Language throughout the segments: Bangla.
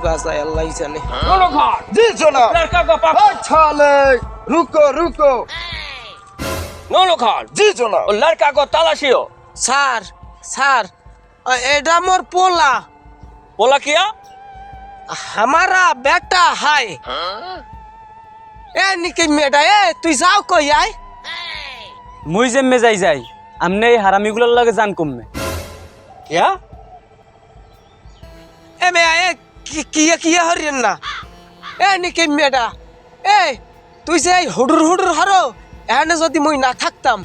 बाजा अल्लाह ही जाने। नूनू खान जी जनाब। लड़का को पकड़। छाले रुको रुको। नूनू खान जी जनाब। वो लड़का को तलाशियो। স্যার স্যার এটা মোর পোলা बोला किया हमारा बेटा है ए निके मेटा ए তুই যাও কই আয় মুই যেমে যাই যাই আমনে এই হারামিগুলোর লাগে জান কমবে क्या এ মে এ কি হরিন না এ নিকে মেটা এ তুই যে হুডুর হুডুর হরো এখানে যদি মুই না থাকতাম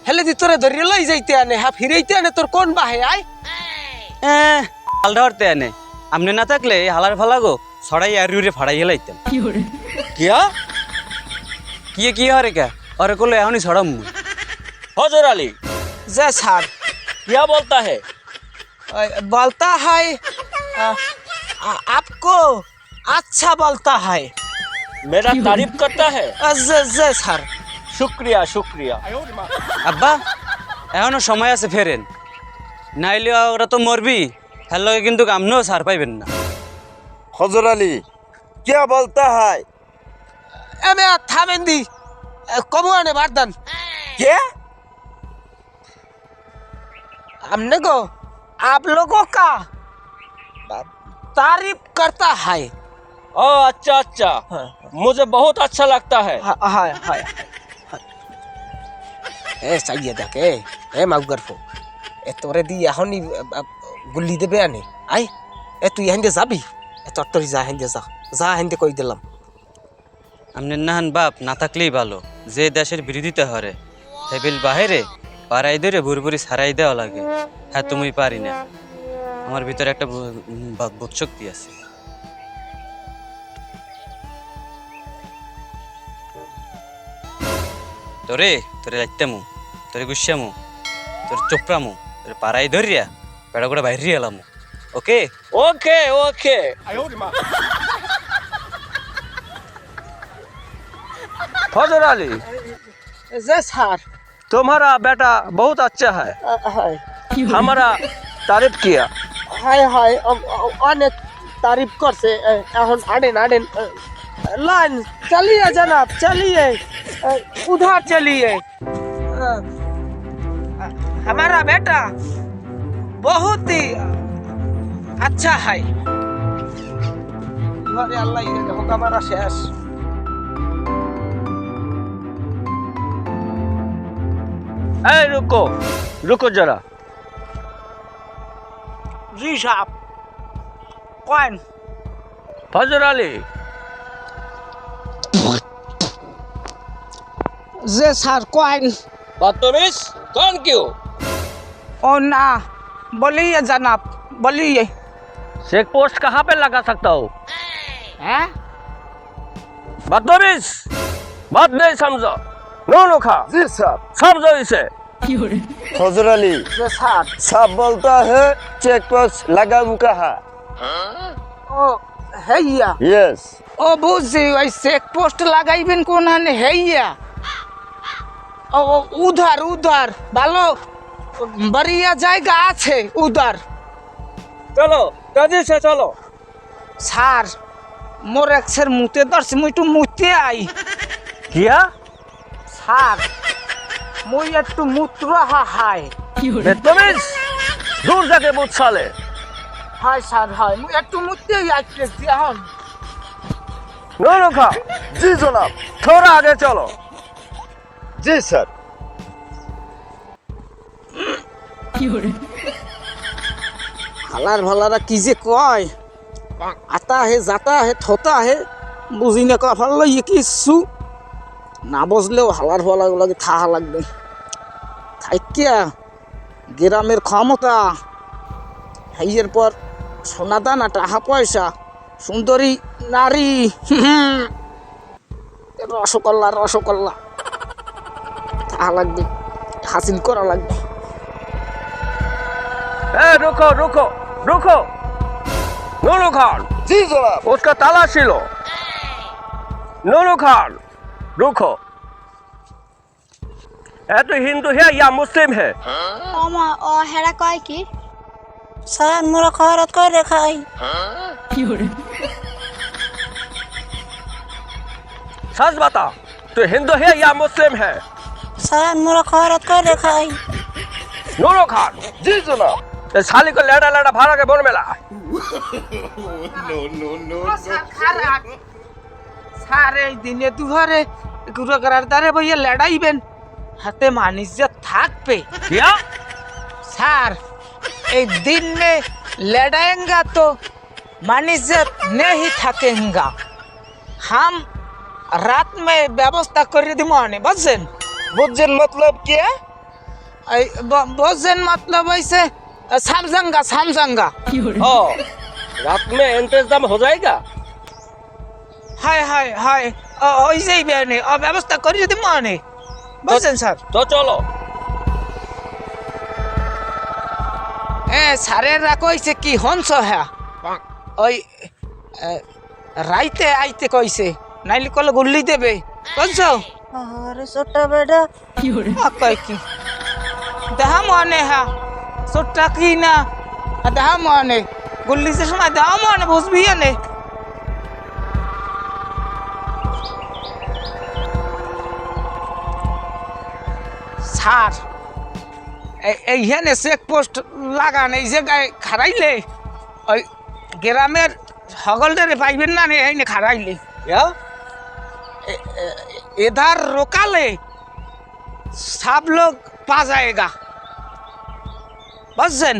হেলে দি তোরে ধরে লই যাইতে আনে হা ফিরাইতে আনে তোর কোন বাহে আয় হালটা হরতে আনে আমনে না থাকলে এই হালার ফালাগো ছড়াই আরিউরে ফাড়াই হেলাইতাম क्या কি হরে কে অরে কলে এখনই ছড়াম মুই हजर अली যে স্যার क्या बोलता है बोलता है आपको अच्छा बोलता है मेरा तारीफ करता है जे सर शुक्रिया शुक्रिया আব্বা এখনো সময় আছে ফেরেন নাইলে ওরা তো মরবি হ্যালো কিন্তু আমনেও সার পাইবেন না हजर अली क्या बोलता है? ए मैं थामेंदी कमुआने बारदान क्या? हमने को आप लोगों का तारीफ करता है ओ अच्छा अच्छा हाँ। मुझे बहुत अच्छा लगता है हाय हाय ए सही देखे ए माउगरफो ए तोरे दी एखनी गुल्ली देबे आने आई ए তুই হেন্দে যাবি এ তরতরি যা হেন্দে কই দিলাম আমনের নাহান বাপ না থাকলেই ভালো যে দেশের বিরোধিতা হরে হেবিল বাহিরে পাড়াই ধরে বুড়বুড়ি ছাড়াই দেওয়া লাগে হ্যাঁ তুমি পারি না আমার ভিতরে একটা বোধ শক্তি আছে তোরে লাইতামু তোরে গুসামু তোর চোপড়ামু তোর পাড়াই ধরিয়া পেড়া করে বাইরে এলামু ওকে ओके ओके हजर अली যে স্যার तुम्हारा बेटा बहुत अच्छा है हाय हमारा तारीफ किया हाय हाय অনেক तारीफ করছে এখন আড়েন लाइन चलिए जनाब चलिए उधर चलिए हमारा बेटा बहुत ही अच्छा है अरे अल्लाह ये होगा हमारा शेष ए रुको रुको जरा जी साहब कौन फजर अली जे सर कौन बदतमीज कौन क्यों ओ ना बोलिए जनाब बोलिए चेक पोस्ट कहाँ पे लगा सकता हूँ हैं बदतमीज बात नहीं समझो नूनू खा जी साहब। समझो इसे हजर अली जे सर साहब बोलता है चेक पोस्ट लगा हुआ है। ओ हैया यस। ও বুঝছি ওই চেক পোস্ট লাগাইবেন কোনখানে হেইয়া ও উধার উধার ভালো বড়িয়া জায়গা আছে উধার चलो तेजी से चलो স্যার মোর একসের মুতে ধরছে মুই একটু মুতে আই किया স্যার মুই একটু মুত্র হাই बदतमीज दूर जाके मुझ साले হাই স্যার হাই মুই একটু মুতে আইতেছি এখন नूनू खा जी जनाब। थोड़ा आगे चलो जी सर। হালার ভালারা কি যে কয় আতা হে যাতা হে থতা হে বুঝি না কফাল লইয়ে কিছু না বুঝলেও হালার ভালাগুলোকে থাহা লাগবে থাইকিয়া গ্রামের ক্ষমতা হাইয়ের পর সোনা দানা টাকা পয়সা সুন্দরী নারী রসগোল্লা থাহা লাগবে হাসিল করা লাগবে ए रुको रुको रुको नूनू खान जी जनाब। उसका तलाशी लो नूनू खान रुको ए तो हिंदू है या मुस्लिम है ওমা ও হেরা কয় কি স্যার মোরা খয়রাত করে খাই। सच बता तू हिंदू है या मुस्लिम है? স্যার মোরা খয়রাত করে খাই। नूरो खान जी सुनो ये साली को लेड़ा लेड़ा भाड़ा के बोन मिला স্যার এই দিনে দুহারে গুরু করার দ্বারে বইয়া লড়াইবেন হাতে মানিজ্য থাকবে। क्या सर एक दिन में लड़ाएंगा तो मानिज्यत नहीं थकेंगा। हम रात में व्यवस्था कर दी माने बुझें বুঝছেন মতলব কি? बुझें मतलब ऐसे समझेंगा समझेंगा। ओ रात में इंतजाम हो जाएगा? हाय हाय हाय ऐसे ही बहने और व्यवस्था कर दी माने बुझें सर। तो चलो এ স্যারেরা কইছে কি হনস হ্যাঁ ওই রাইতে আইতে কইছে নাইলে কলে গুল্লি দেবে বুঝছো। আরে ছোট্টা বেটা কই কি দেহা মনে হ্যাঁ ছোট্টা কি না দেহা মনে গুল্লি যে সময় দেহা মনে বুঝবি নে। স্যার এইখানে চেকপোস্ট লাগান এই জায়গায় খারাইলে ওই গ্রামের সকলদের পাইবেন না এইখানে খারাইলে क्या इधर रोकाले सब लोग पा जाएगा बुझें।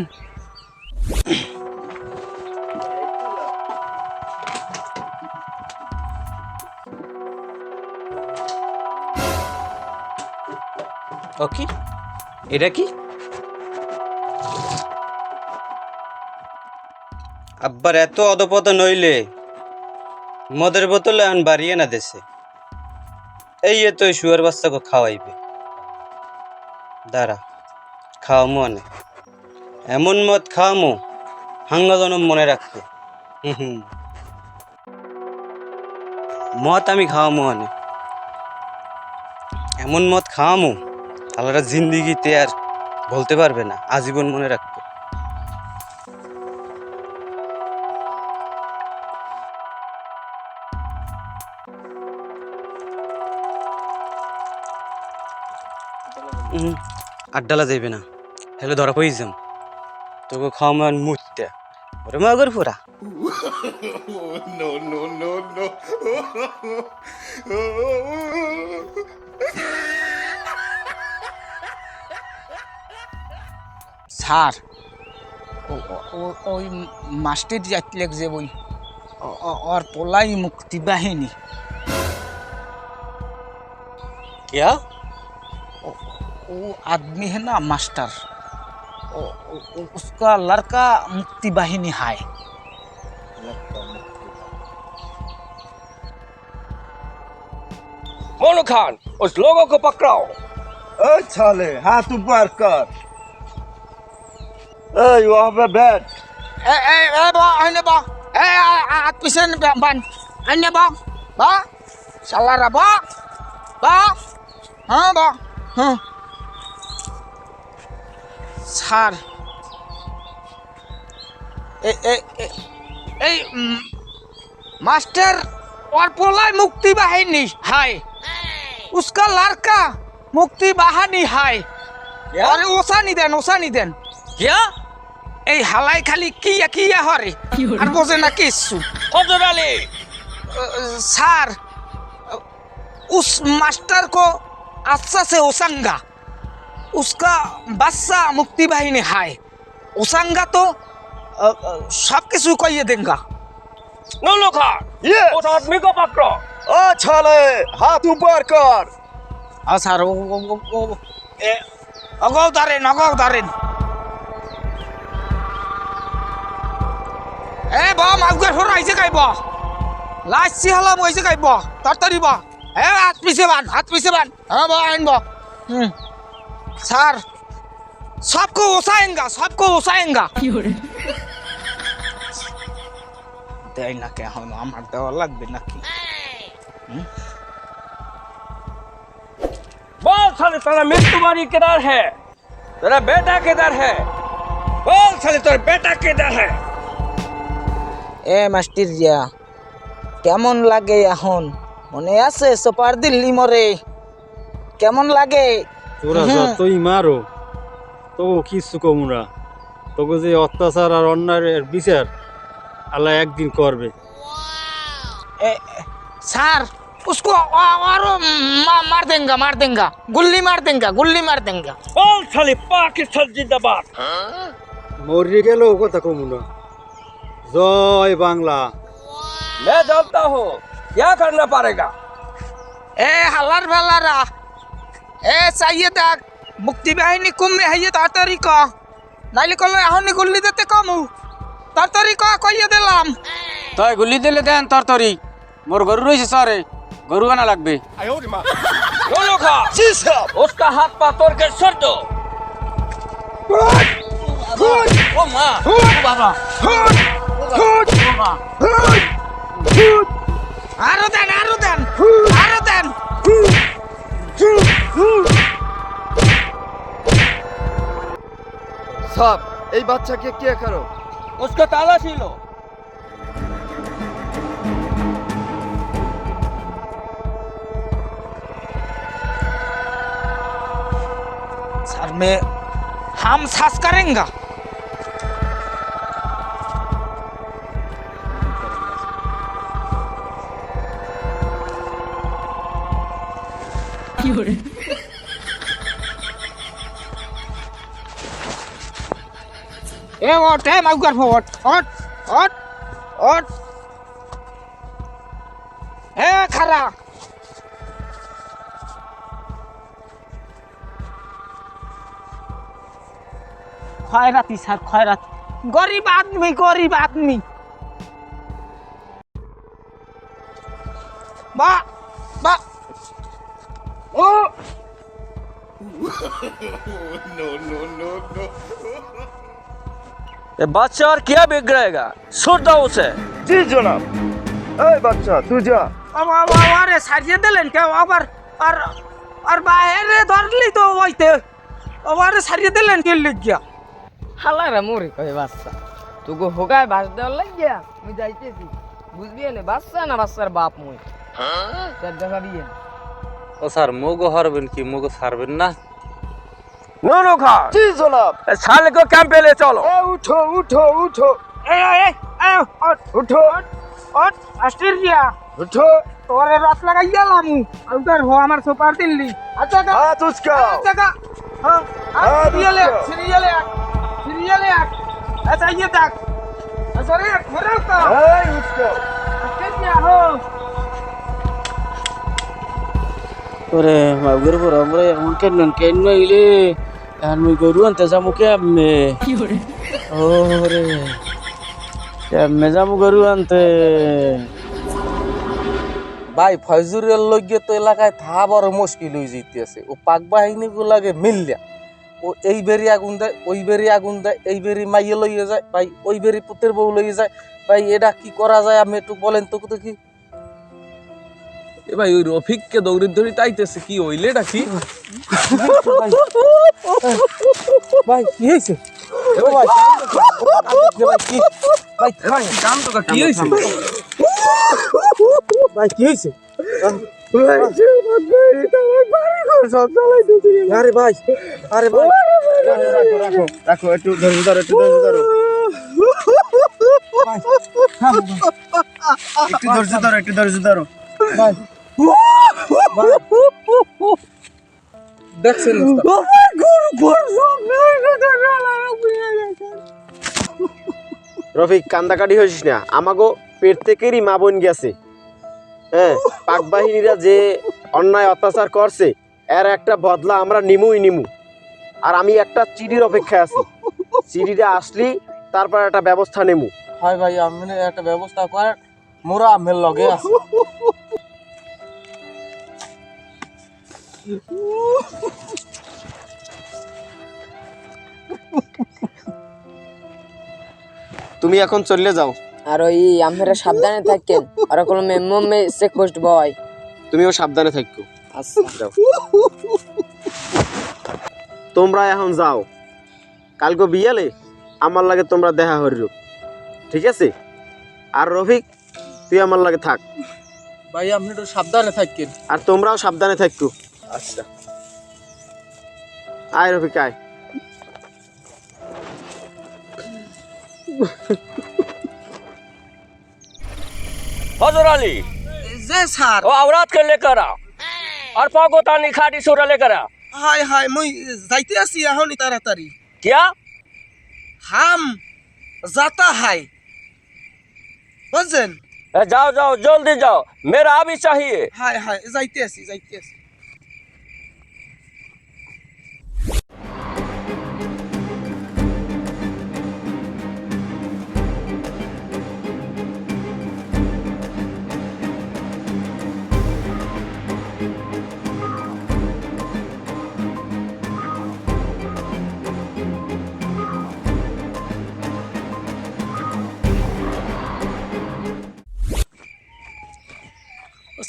ওকে এটা কি? আব্বার এত অধপত নইলে মদের বোতলে আন বাড়িয়ে না দেশে এই তো শুয়ার বাচ্চাকে খাওয়াইবে। দাঁড়া খাওয়ামো আনে এমন মদ খাওয়ামো হাঙ্গা জনম মনে রাখবে। মদ আমি খাওয়ামো আনে এমন মদ খাওয়ামো আল্লাহরা জিন্দিগিতে আর বলতে পারবে না, আজীবন মনে রাখবে। আড্ডালা যাইবে না হেলে ধরা পই যাম তোকে খাওয়া মান মুহূর্তে ওরে মাগর পুরা। স্যার ওই মাস্টার যাইতে যে ওই और पोलाई मुक्ति बाहिनी क्या? वो आदमी है ना मास्टर उसका लड़का मुक्ति बाहिनी है। मोनू खान उस लोगों को पकड़ाओ। ओ साले हाथ ऊपर कर। ए वहां पे बैठ। ए बा आने बा ए पीछे बन आने बा साला रा बा हाँ बा हाँ স্যার এই मास्टर और पोलाई मुक्ति बाहिनी है उसका लड़का मुक्ति बाहिनी है। अरे ओसा नहीं देन क्या? এই হালাই খালি কিয়া হরে আর বোঝে না কিছু। हजर अली सर उस मास्टर को अच्छा से उसांगा उसका बच्चा मुक्ति बाहिनी है उसांगा तो सब किसी को ये देंगा। मोनू खान ये उस आदमी को पकड़ो। ओ साले हाथ ऊपर कर। हाँ सर अगौ दारेन এ বা মাগুর ফর আইছে গাইব লাসি হলাম হইছে গাইব তাড়াতাড়ি বা এ হাত পিছে বান হ্যাঁ বা আইনব স্যার सबको उसाएंगा দেয় না কে হন আমার দেওয়া লাগবে নাকি। बोल साले तेरा मिल तुम्हारी किधर है? तेरा बेटा किधर है? বল শালি তোর বেটা কে দেখে এ মাস্টার জিয়া কেমন লাগে এখন মনে আছে সুপার দিল্লি মরে কেমন লাগে তোরা যতই মারো তবু কিছু কমুনা তোকে যে অত্যাচার আর অন্যায়ের বিচার আল্লাহ একদিন করবে। सर उसको और मार देंगा गुल्ली मार देंगा বল শালি পাকিস্তান জিন্দাবাদ মরে গেলেও কথা কমুনা। জয় বাংলা। मैं जानता हूँ क्या करना पड़ेगा ए हलार भलारा ए चाहिए तक मुक्ति बाहिनी कुम में है ये तातरी का नाइले कलो এখন গুল্লি দিতে কমু তাড়াতাড়ি কইয়ে দিলাম তাই গুলি দিলে দেন তরতরি মোর গরু রয়েছে সরে গরু আনা লাগবে। दोनों खा उसका हाथ पा तोड़ के सर दो ও মা ও বাবা আরো দেন সাপ এই বাচ্চাকে কে করো उसको ताला लो सर मैं हम सास करेंगे ए ओट है माउकर ओट ए खरा खैराती सर खैरात गरीब आदमी बा ओ ये बच्चा और क्या बिगड़ेगा छोड़ दो उसे জি জনাব এই বাচ্চা তুই যা अब अरे सारिये दिलेन क्या और बाहर धरली तो वैते अब अरे सारिये दिलेन के लिख गया হালারা মরে কয় বাচ্চা তোকে হোগায় বাস দেওয়ার লাগিয়া আমি যাইতেছি বুঝবি না বাচ্চা না বাচ্চার বাপ মুই তার দেখা দিয়ে ও স্যার মুগো হারবেন কি মুগো ছাড়বেন না। दोनों खा জি জনাব साले को कैंप पे ले चलो এ উঠো উঠো উঠো ए উঠো और ऑस्ट्रेलिया উঠো तोरे रात लगाई गेलाम उधर हो हमार सुपर दिल्ली अच्छा का হাত উচকাও अच्छा का हां हाँ, सीरियल ऐसा ये तक अच्छा रे खरा का এই উচকাও ऑस्ट्रेलिया हो ওরে মাগুর পর আমরা এমন কেন নইলে আর মুই গরু আনতে যাবো কেমনে ওরে কেমনে যাবো গরু আনতে ভাই ফজুরের লগে তো এলাকায় থা বড় মুশকিল হয়ে যেতেছে ও পাক বাহিনী গুলাকে মিললা ও এই বেরি আগুন দেয় ওই বেরি আগুন দেয় এই বেরি মাইয়ে লইয়ে যায় ভাই ওই বেরি পুতের বউ লইয়ে যায় ভাই এটা কি করা যায় আপনি একটু বলেন তো কি এ ভাই ওই রফিককে দৌড়ে ধরে তাইতেছে কি হইলে এটা কি ভাই কি হয়েছে ভাই কি ভাই কাম তো কি হইছে ভাই কি হয়েছে আরে ভাই রাখো একটু ধরো একটু ধরো দেখছেন রফিক কান্দাকাটি হয়েছিস না আমাগো পেট থেকেই মা বোন গেছে হ্যাঁ পাক বাহিনীরা যে অন্যায় অত্যাচার করছে এর একটা বদলা আমরা নিমু আর আমি একটা চিঠির অপেক্ষায় আছি চিঠিটা আসলি তারপর একটা ব্যবস্থা নেমু হয় ভাই আপনি একটা ব্যবস্থা করেন মোরা আমের লগে আছে তুমি এখন চলে যাও আর ওই আপনারা সাবধানে থাকেন আর কোনো মেমে চেকপোস্ট বয় তুমিও সাবধানে থাকো আচ্ছা যাও তোমরা এখন যাও কালকে বিয়ালে আমার লাগে তোমরা দেখা হরিও, ঠিক আছে? আর রফিক তুই আমার লাগে থাক, ভাই আপনি একটু সাবধানে থাকেন। আর তোমরাও সাবধানে থাকো। আচ্ছা আয় রফিক আয়। हजर अली যে স্যার वो औरत के लेकर आ और पागोतानी खाटी सूरा लेकर आ। হাই হাই মুই যাইতে আছি এখনই তাড়াতাড়ি। क्या? হাম যাতা হাই বুঝছেন? जाओ जाओ जल्दी जाओ, मेरा अभी चाहिए। হাই হাই যাইতে আছি যাইতে আছি।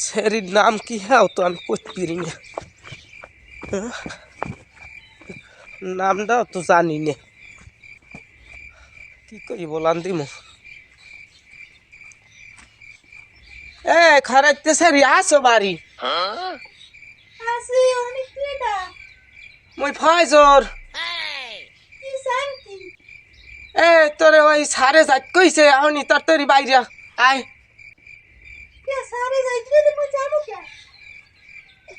ছেড়ির নাম কি হ্যাঁ তো আমি করতে পারি না, নামটাও তো জানি না, কি করি বলান দিমু। এ খারাইতে সেরি আসো বাড়ি। আসি অনেক কেডা মই ফয়জর। কি শান্তি এ তোরে ওই সারে যাইত কইছে এখনই তাড়াতাড়ি বাইরে আয়। কে সারে যাইতে মু জানো কে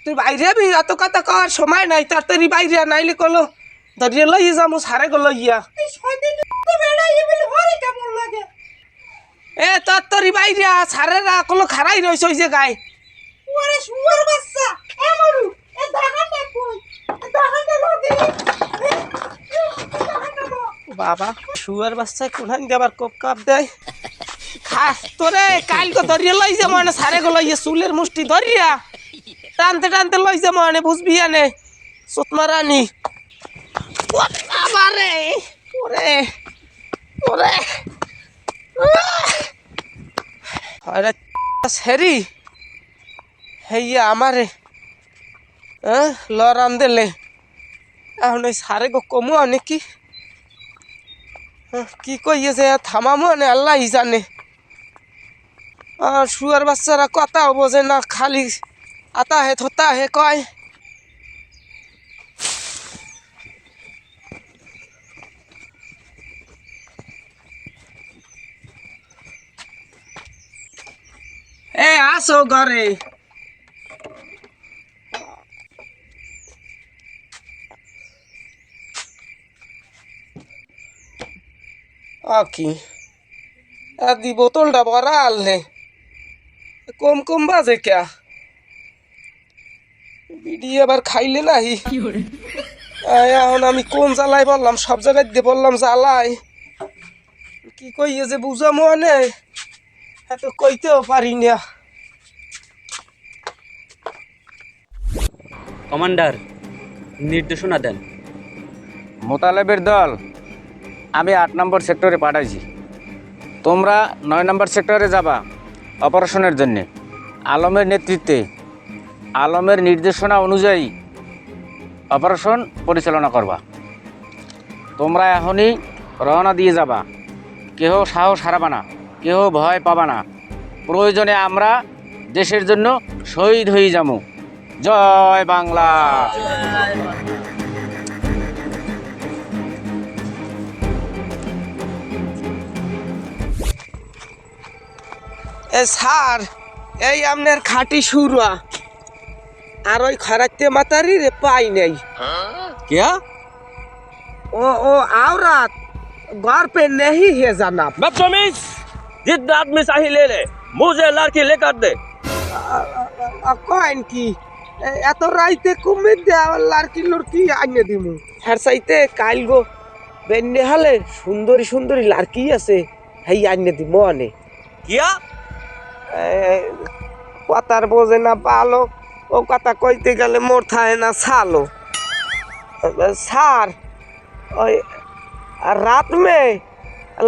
তুই বাইরে বি এত কথা কর সময় নাই, তাড়াতাড়ি বাইরে নাইলে কলো ধরিয়ে লই যামু সারে গলো ইয়া। এই শয়তান তো বেড়া ইবিল হরি কেমন লাগে এ তাড়াতাড়ি বাইরে সারেরা কলো খারাই রইছ ওই যে গায়। ওরে শুয়ার বাচ্চা এমরু এ দাগানটা কই এ দাগানটা লদি বাবা শুয়ার বাচ্চা কোনখান দিয়ে আবার কোপ কাপ দেয়। খাস তোরে কালকে ধরিয়ে লই যে মানে সারে গলো ইয়ে চুলের মুষ্টি ধরিয়া টানতে টানতে লই যে মানে বুঝবি আনে সুতমারানি। বাবারে ওরে ওরে আরে সেরি হেইয়া আমারে লরান দিলে এখন ওই সারে গো কমু নাকি কি কইয়েছে থামামো আনে আল্লাহ জানে। আর শুয়ার বাচ্চারা কথাও বোঝে না, খালি আতা হে থতা হে কয়। এ আসো ঘরে। কি দি বোতলটা ভরা আনলে কম কম বাজে ক্যা বিড়ি আবার খাইলে নাহি। এখন আমি কোন জ্বালাই বললাম, সব জায়গায় দিয়ে বললাম জ্বালাই, কি কইয়ে যে বুঝা মনে এত কইতেও পারি না। কমান্ডার নির্দেশনা দেন। মোতালেবের দল আমি 8 নম্বর সেক্টরে পাঠাইছি, তোমরা 9 নম্বর সেক্টরে যাবা অপারেশনের জন্যে। আলমের নেতৃত্বে আলমের নির্দেশনা অনুযায়ী অপারেশন পরিচালনা করবা। তোমরা এখনই রওনা দিয়ে যাবা, কেহ সাহস হারাবা না, কেহ ভয় পাবা না। প্রয়োজনে আমরা দেশের জন্য শহীদ হয়ে যাবো। জয় বাংলা। এ স্যার এই আপনার খাটি সুরা আর ওই খরাতে মাতারি রে পাই নাই। क्या? ओ औरत घर पे नहीं है जनाब। बदतमीज, जितना आदमी चाहिए ले ले, मुझे लड़की लेकर दे। কয়েন কি এত রাইতে কুমির দে লাড়কি লড়কি আইনে দিমু। হ্যাঁ চাইতে কাল গো বেন্নে হলে সুন্দরী সুন্দরী লাড়কি আছে হেই আইনে দিম আনে। क्या? কথার বোঝে না ভালো, ও কথা কইতে গেলে মোর থায় না ছালো। স্যার ওই रात में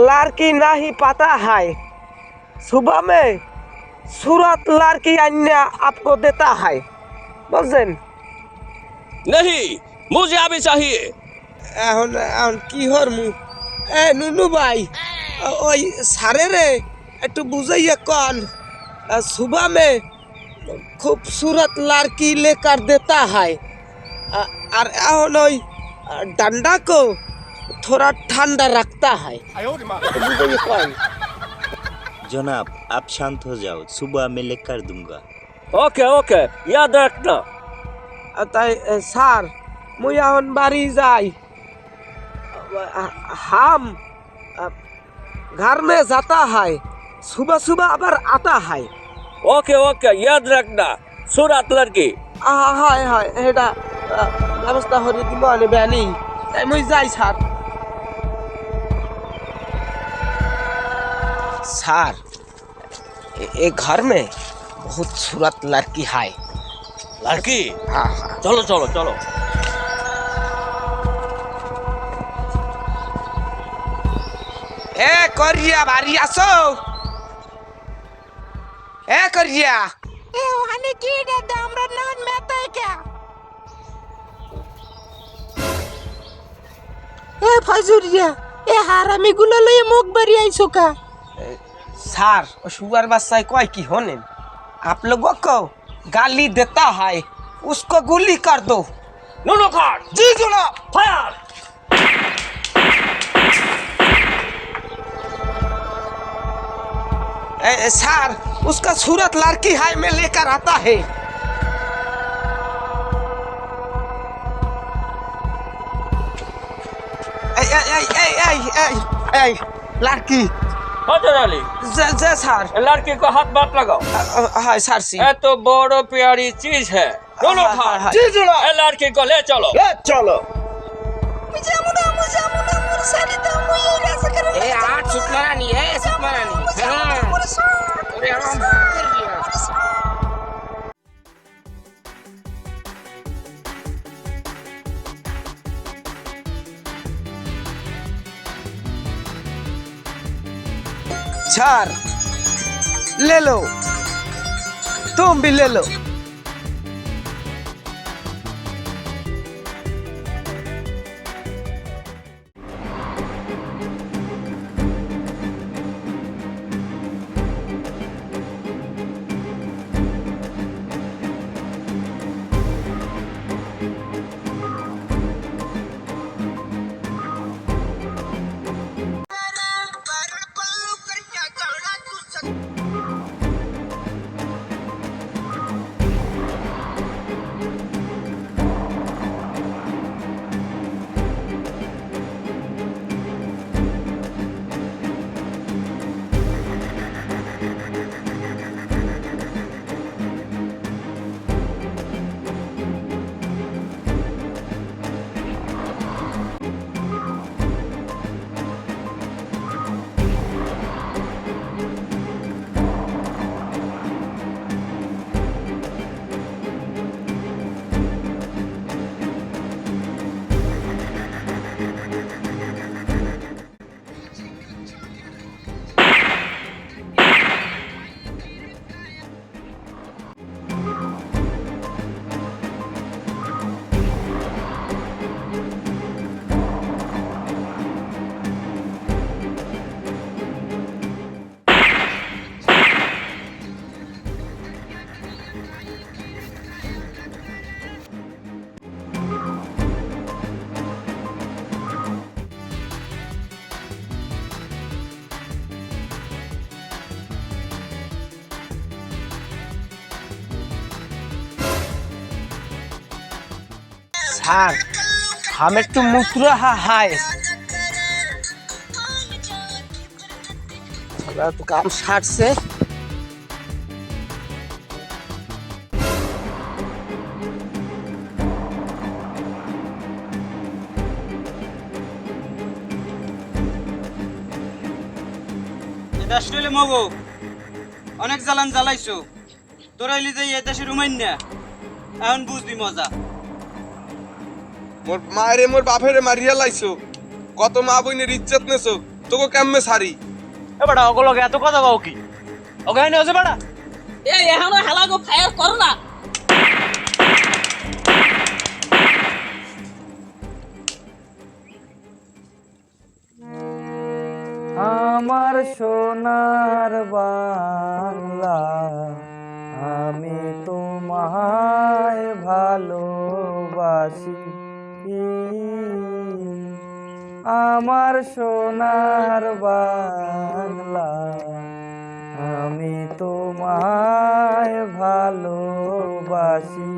लड़की नहीं पता है, सुबह में सूरत लड़की अन्य आपको देता है, बुझें? नहीं, मुझे अभी चाहिए। এখন এখন কি হরমু এ নুনু ভাই ওই সারে রে একটু বুঝাইয়া কন सुबह में खूबसूरत लड़की लेकर देता है और ओई डंडा को थोड़ा ठंडा रखता है बुझाइए कौन जनाब आप शांत हो जाओ सुबह मैं लेकर दूंगा ওকে ওকে ইয়াদ রাখনা তাই স্যার মুই এখন বাড়ি যাই हम घर में जाता है सुबह सुबह আবার आता है ওকে ওকে ইয়াদ রাখনা সুরাত লড়কি হয় হয় এটা ব্যবস্থা করে দিব আনে বেনি তাই মুই যাই স্যার सर एक घर में बहुत सूरत लड़की है লড়কি हाँ हाँ চলো চলো চলো ए करिया बारी आसो ए करिया এ ওখানে কি রে আমরা না মেতে কে এ ফাজুরিয়া এ হারামি গুলো লয়ে মুখ বাড়ি আইছো কা सर शुगर बच्चा कोई की होने आप लोगों को गाली देता है उसको गोली कर दो নুনো খান जी जनाब ফায়ার सर उसका सूरत लड़की है मैं लेकर आता है लड़की হজর আলী जय सर लड़की को हाथ मत लगाओ हाँ सर सी ये तो बड़ो प्यारी चीज है নুনো খান जी जनाब ए लड़की को ले चलो চলো মুজে মুনা মোর সারি তো মুই এই রাসা করে ए आठ सुटमारा नहीं है सुटमारा नहीं हाँ अरे आराम कर लिया चार ले लो तुम भी ले लो सर हमें तो मुत रहा है तो काम शार्ट से দেশলে মগো অনেক জ্বালান জ্বালাইছো তোরাইলি যে এই দেশে রুমাইন না এখন বুঝবি মজা মোর মায়েরে মোর বাপেরে মারিয়া লাইছো কত মা বইনের ইজ্জত নেছো তোকে কেমনে সারি এ বড়া ওগুলোকে এত কথা কও কি ওকে নেও যে বড়া এই এখনো হেলাগো ফায়ার করো না সোনার বাংলা, আমি তোমায় ভালোবাসি। আমার সোনার বাংলা, আমি তোমায় ভালোবাসি।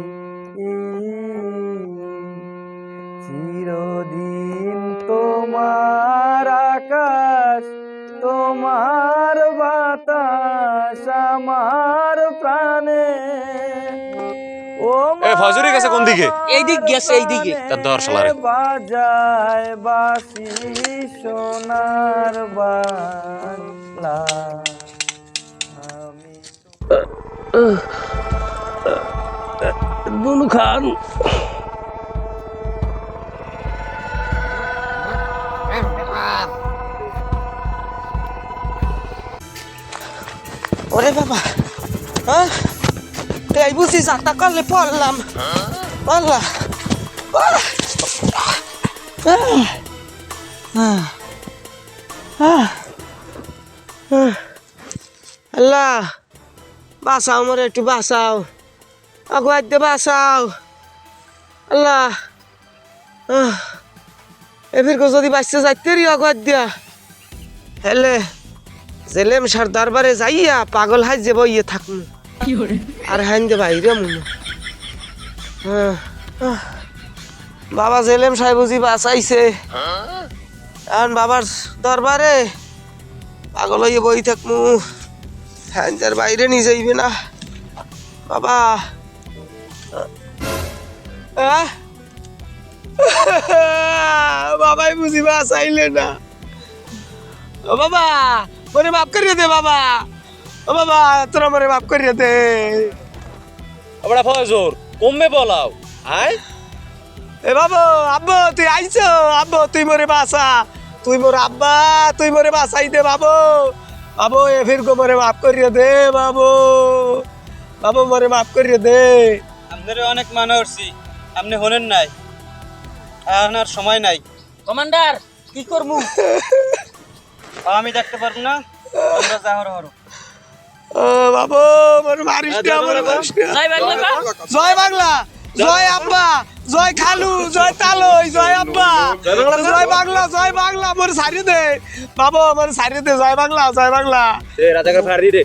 চিরদিন তোমার আকাশ, তোমার বাতাস আমার প্রাণে। ও ফজরি গেছে কোন দিকে? এই দিক গেছে, এই দিকে। তার দর শালারে। বাজায় বাঁশি সোনার বাংলা, আমি দুলু খান ওরে বাবা, হ্যাঁ এই বুঝি যাত্রা করলে পড়লাম, পড়লাম। আল্লাহ বাঁচাও, মোরে একটু বাঁচাও, আগুয়াই দে বাঁচাও আল্লাহ। এফিরকে যদি বাঁচতে যাইতে রি আগুয়াই দিয়া হেলে জেলেম সার দরবারে যাইয়া পাগল হাই যে বইয়ে থাকুন আর হাইন দে বাইরে মনে। বাবা জেলেম সাহেব বুঝি বাঁচাইছে, এখন বাবার দরবারে পাগল হইয়ে বই থাকমু, হাইন যার বাইরে নিয়ে যাইবে না বাবা। বাবাই বুঝি বাঁচাইলে না। ও বাবা মোরে মাফ করিয়ে দে বাবা, ও বাবা তোরা মোরে মাফ করিয়ে দে। আমরা ফজর কমবে বলাও আয়। এ বাবু আব্বু তুই আইছো, আব্বু তুই মোরে বাঁচা, তুই মোর আব্বা, তুই মোরে বাঁচাই দে বাবু। বাবু এ ফির গো মোরে মাফ করিয়ে দে বাবু, বাবু মোরে মাফ করিয়ে দে। আপনারে অনেক মানে করছি, আপনি হলেন নাই, এখন আর সময় নাই। কমান্ডার কি করমু? আমি দেখতে পারবো না, আমরা যা হর হর। ও বাবু মোরে মারিস না, মোরে মারিস না। জয় বাংলা, জয় আব্বা, জয় খালু, জয় তালই, জয় আব্বা, জয় বাংলা, জয় বাংলা। মোরে সারিয়ে দে বাবু, মোরে সারিয়ে দে। জয় বাংলা, জয় বাংলা। রাজাকার ফাড়ি দে।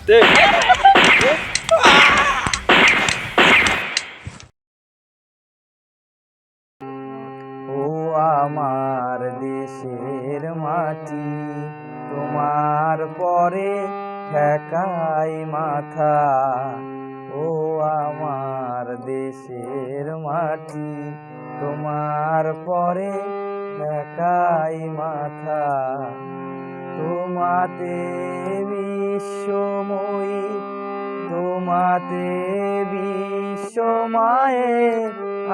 ও আমার দেশের মাটি, তোমার পরে ঠেকাই মাথা। ও আমার দেশের মাটি, তোমার পরে ঠেকাই মাথা। তোমাতে বিশ্বময়ী, তোমাতে বিশ্বমায়ের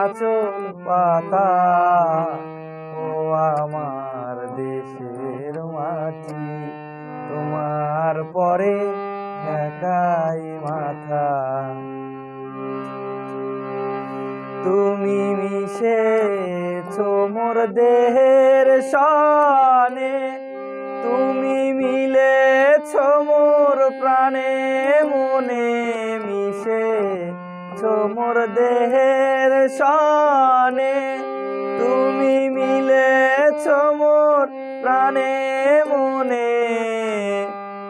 আঁচল পাতা। ও আমার দেশের মাটি, তোমার পরে ঠেকাই মাথা। তুমি মিশেছো মোর দেহের সনে, তুমি মিলেছো মোর প্রাণে মনে। মিশেছো মোর দেহের সনে, তুমি মিলেছো মোর প্রাণে মনে।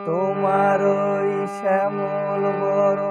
তোমার ওই শ্যামল বড়